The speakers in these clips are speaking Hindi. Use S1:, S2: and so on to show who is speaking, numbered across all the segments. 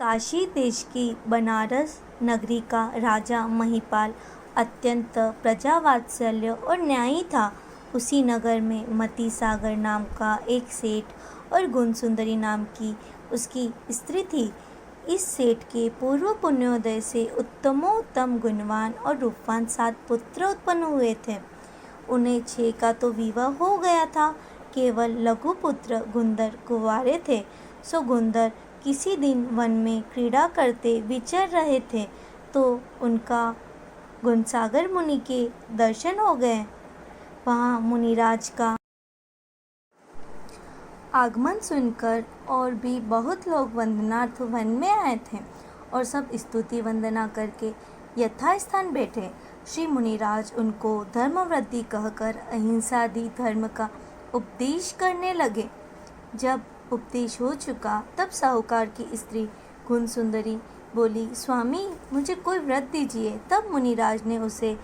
S1: काशी देश की बनारस नगरी का राजा महिपाल अत्यंत प्रजावात्सल्य और न्यायी था। उसी नगर में मती सागर नाम का एक सेठ और गुणसुंदरी नाम की उसकी स्त्री थी। इस सेठ के पूर्व पुण्योदय से उत्तमोत्तम गुणवान और रूपवान 7 पुत्र उत्पन्न हुए थे। उन्हें 6 का तो विवाह हो गया था, केवल लघु पुत्र गुंदर कुंवारे थे। सो गुंदर किसी दिन वन में क्रीड़ा करते विचर रहे थे तो उनका गुणसागर मुनि के दर्शन हो गए। वहाँ मुनिराज का आगमन सुनकर और भी बहुत लोग वंदनार्थ वन में आए थे और सब स्तुति वंदना करके यथास्थान बैठे। श्री मुनिराज उनको धर्मवृद्धि कहकर अहिंसादि धर्म का उपदेश करने लगे। जब उपदेश हो चुका तब साहूकार की स्त्री गुणसुंदरी बोली, स्वामी मुझे कोई व्रत दीजिए। तब मुनिराज ने उसे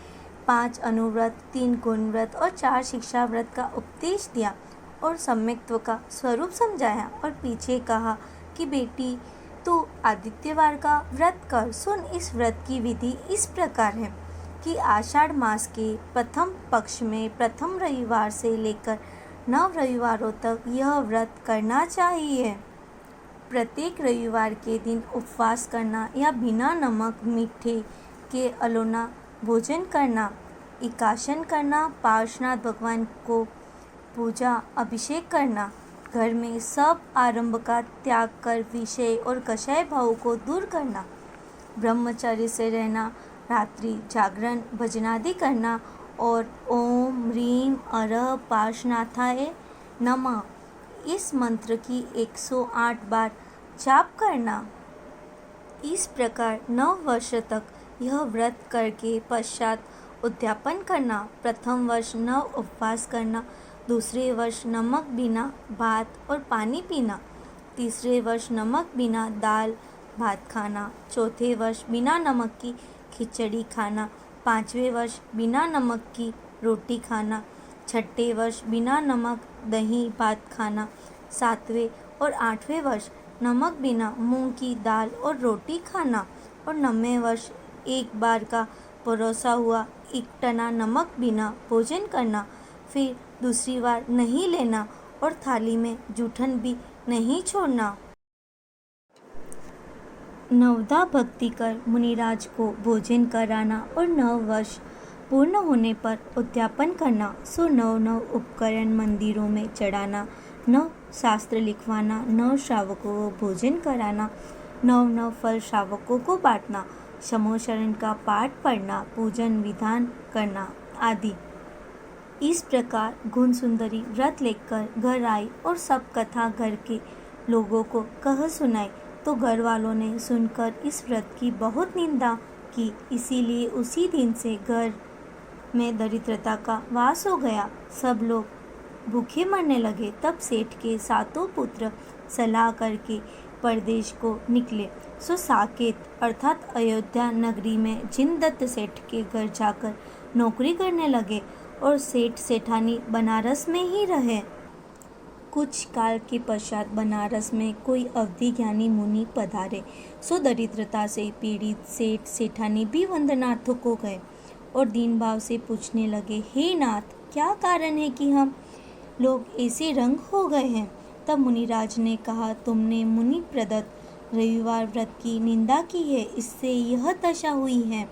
S1: 5 अनुव्रत, 3 गुण व्रत और 4 शिक्षा व्रत का उपदेश दिया और सम्यक्त्व का स्वरूप समझाया और पीछे कहा कि बेटी तू आदित्यवार का व्रत कर। सुन, इस व्रत की विधि इस प्रकार है कि आषाढ़ मास के प्रथम पक्ष में प्रथम रविवार से लेकर 9 रविवारों तक यह व्रत करना चाहिए। प्रत्येक रविवार के दिन उपवास करना या बिना नमक मीठे के अलोना भोजन करना, एकादशन करना, पार्श्वनाथ भगवान को पूजा अभिषेक करना, घर में सब आरंभ का त्याग कर विषय और कषाय भाव को दूर करना, ब्रह्मचर्य से रहना, रात्रि जागरण भजनादि करना और ओम ह्रीम अरह पार्श्वनाथाय नमः इस मंत्र की 108 बार जाप करना। इस प्रकार 9 वर्ष तक यह व्रत करके पश्चात उद्यापन करना। प्रथम वर्ष 9 उपवास करना, दूसरे वर्ष नमक बिना भात और पानी पीना, तीसरे वर्ष नमक बिना दाल भात खाना, चौथे वर्ष बिना नमक की खिचड़ी खाना, 5वें वर्ष बिना नमक की रोटी खाना, 6ठे वर्ष बिना नमक दही भात खाना, 7वें और 8वें वर्ष नमक बिना मूंग की दाल और रोटी खाना और 9वें वर्ष एक बार का परोसा हुआ एकटना नमक बिना भोजन करना। फिर दूसरी बार नहीं लेना और थाली में जूठन भी नहीं छोड़ना। नवदा भक्ति कर मुनिराज को भोजन कराना और 9 वर्ष पूर्ण होने पर उद्यापन करना। सो 9 उपकरण मंदिरों में चढ़ाना, 9 शास्त्र लिखवाना, 9 श्रावकों को भोजन कराना, 9 फल श्रावकों को बांटना, समोशरण का पाठ पढ़ना, पूजन विधान करना आदि। इस प्रकार गुणसुंदरी व्रत लेकर घर आई और सब कथा घर के लोगों को कह सुनाई तो घर वालों ने सुनकर इस व्रत की बहुत निंदा की। इसीलिए उसी दिन से घर में दरिद्रता का वास हो गया। सब लोग भूखे मरने लगे। तब सेठ के 7 पुत्र सलाह करके परदेश को निकले। सो साकेत अर्थात अयोध्या नगरी में जिनदत्त सेठ के घर जाकर नौकरी करने लगे और सेठ सेठानी बनारस में ही रहे। कुछ काल के पश्चात बनारस में कोई अवधि ज्ञानी मुनि पधारे। सो दरिद्रता से पीड़ित सेठ सेठानी भी वंदनार्थों को गए और दीन भाव से पूछने लगे, हे नाथ, क्या कारण है कि हम लोग ऐसे रंग हो गए हैं? तब मुनिराज ने कहा, तुमने मुनि प्रदत्त रविवार व्रत की निंदा की है, इससे यह दशा हुई है।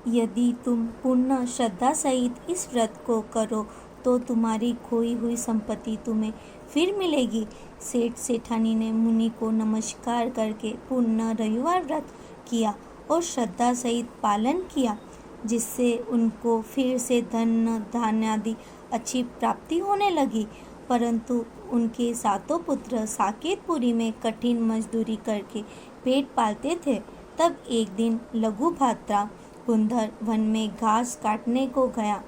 S1: यदि तुम पूर्ण श्रद्धा सहित इस व्रत को करो तो तुम्हारी खोई हुई संपत्ति तुम्हें फिर मिलेगी। सेठ सेठानी ने मुनि को नमस्कार करके पूर्ण रविवार व्रत किया और श्रद्धा सहित पालन किया, जिससे उनको फिर से धन धान्य आदि अच्छी प्राप्ति होने लगी। परंतु उनके 7 पुत्र साकेतपुरी में कठिन मजदूरी करके पेट पालते थे। तब एक दिन लघु भ्राता गुंदर वन में घास काटने को गया।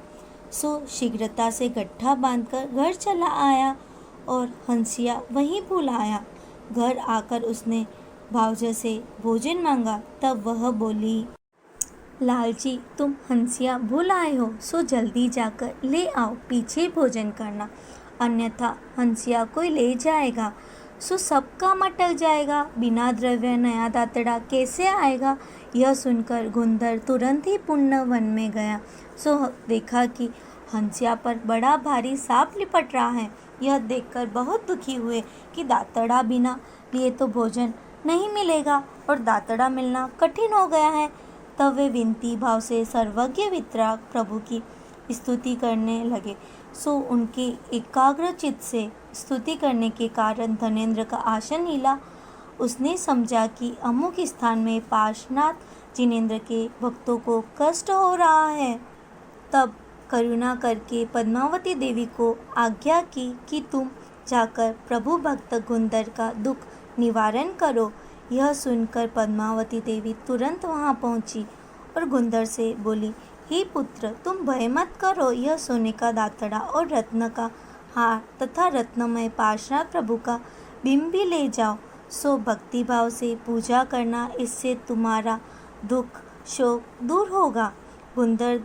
S1: सो शीघ्रता से गड्ढा बांधकर घर चला आया और हंसिया वहीं भूल आया। घर आकर उसने भावजा से भोजन मांगा। तब वह बोली, लालजी, तुम हंसिया भूल आए हो, सो जल्दी जाकर ले आओ, पीछे भोजन करना, अन्यथा हंसिया कोई ले जाएगा। सो सब काम अटक जाएगा, बिना द्रव्य नया दातड़ा कैसे आएगा। यह सुनकर गुंदर तुरंत ही पुण्य वन में गया। सो देखा कि हंसिया पर बड़ा भारी सांप लिपट रहा है। यह देखकर बहुत दुखी हुए कि दातड़ा बिना लिए तो भोजन नहीं मिलेगा और दातड़ा मिलना कठिन हो गया है। तब वे विनती भाव से सर्वज्ञ वितराग प्रभु की स्तुति करने लगे। सो उनके एकाग्र चित्त से स्तुति करने के कारण धनेन्द्र का आसन हिला। उसने समझा कि अमुक स्थान में पार्श्वनाथ जिनेन्द्र के भक्तों को कष्ट हो रहा है। तब करुणा करके पद्मावती देवी को आज्ञा की कि तुम जाकर प्रभु भक्त गुंदर का दुख निवारण करो। यह सुनकर पद्मावती देवी तुरंत वहां पहुंची और गुंदर से बोली, हे पुत्र, तुम भय मत करो। यह सोने का दातड़ा और रत्न का हार तथा रत्नमय पार्श्वनाथ प्रभु का बिंब भी ले जाओ। सो भक्ति भाव से पूजा करना, इससे तुम्हारा दुख शोक दूर होगा। गुंदर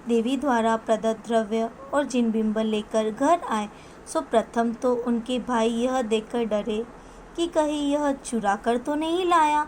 S1: देवी द्वारा प्रदत्त द्रव्य और जिन बिंब लेकर घर आए, सो प्रथम तो उनके भाई यह देखकर डरे कि कहीं यह चुरा कर तो नहीं लाया,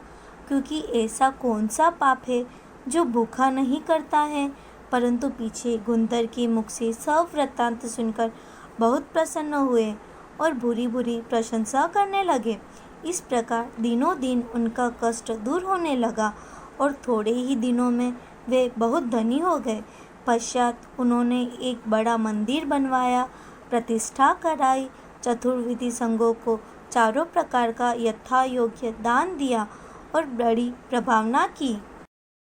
S1: क्योंकि ऐसा कौन सा पाप है जो भूखा नहीं करता है। परंतु पीछे गुंदर के मुख से सब वृत्तांत सुनकर बहुत प्रसन्न हुए और बुरी बुरी प्रशंसा करने लगे। इस प्रकार दिनों दिन उनका कष्ट दूर होने लगा और थोड़े ही दिनों में वे बहुत धनी हो गए। पश्चात उन्होंने एक बड़ा मंदिर बनवाया, प्रतिष्ठा कराई, चतुर्विधि संघों को चारों प्रकार का यथा योग्य दान दिया और बड़ी प्रभावना की।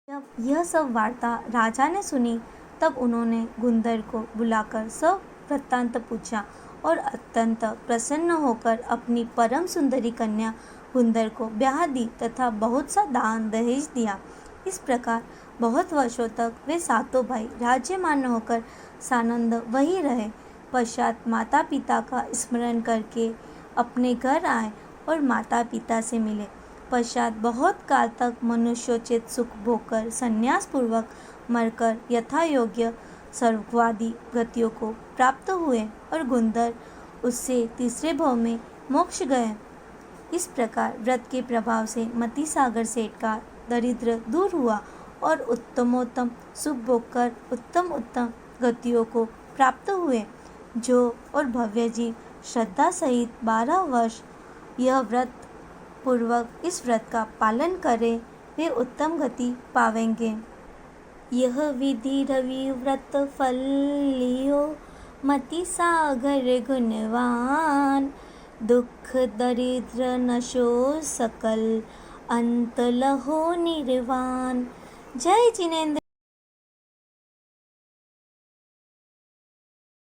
S1: जब यह सब वार्ता राजा ने सुनी, तब उन्होंने गुंदर को बुलाकर सब वृत्तांत पूछा और अत्यंत प्रसन्न होकर अपनी परम सुंदरी कन्या गुंदर को ब्याह दी तथा बहुत सा दान दहेज दिया। इस प्रकार बहुत वर्षों तक वे सातों भाई राज्यमान होकर सानंद वही रहे। पश्चात माता पिता का स्मरण करके अपने घर आए और माता पिता से मिले। पश्चात बहुत काल तक मनुष्योचित सुख भोगकर संन्यास पूर्वक मरकर यथा योग्य स्वर्गवादी गतियों को प्राप्त हुए और गुंदर उससे तीसरे भाव में मोक्ष गए। इस प्रकार व्रत के प्रभाव से मति सागर सेठ का दरिद्र दूर हुआ और उत्तमोत्तम सुख भोगकर उत्तम उत्तम गतियों को प्राप्त हुए। जो और भव्य जीव श्रद्धा सहित 12 वर्ष यह व्रत पूर्वक इस व्रत का पालन करें, वे उत्तम गति पावेंगे। यह विधि रवि व्रत फल लियो, मति सागर गुणवान। दुख दरिद्र नशो सकल, अंत लहो निर्वाण। जय जिनेन्द्र।